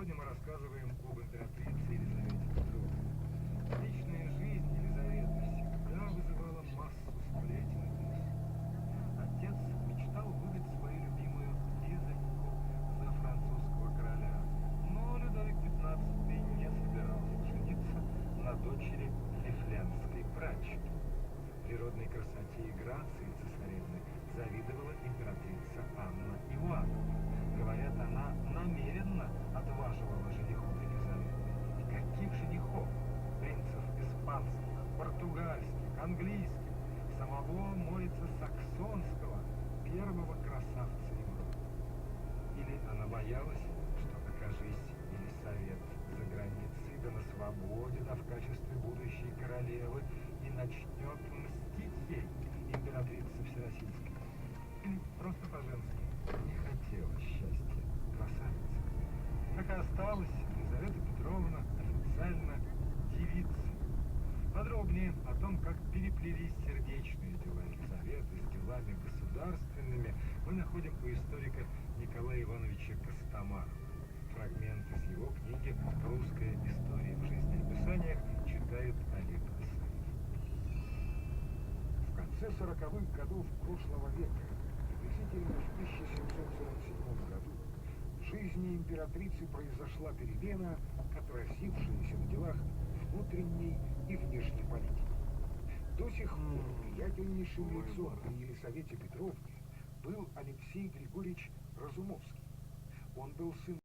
Сегодня мы рассказываем об императрице Елизавете Петровне. Личная жизнь Елизаветы всегда вызывала массу сплетен и гнусов. Отец мечтал выдать свою любимую Лизоньку за французского короля, но Людовик XV не собирался жениться на дочери лифлянской прачки. Природной красоте и грации цесаревны завидовала императрица Анна Иоанновна. Говорят, она намеренно отваживала женихов Елизаветы. Каких женихов? Принцев испанских, португальских, английских, самого Морица Саксонского, первого красавца Европы. Или она боялась, что, окажись Елисавет за границей, да на свободе, да в качестве будущей королевы, и начнет мстить ей императрица Всероссийская. Или просто по-женски не хотела счастья красавицы. Так и осталась Елизавета Петровна официально девицей. Подробнее о том, как переплелись сердечные дела Елизаветы с делами государственными, мы находим у историка Николая Ивановича Костомарова. Фрагмент из его книги «Русская история в жизнеописаниях» читает Олег Исаев. В конце 40-х годов прошлого века, приблизительно в 1747 году, в жизни императрицы произошла перемена, отразившаяся в делах внутренней и внешней политики. До сих пор влиятельнейшим лицом при Елизавете Петровне был Алексей Григорьевич Разумовский. Он был сын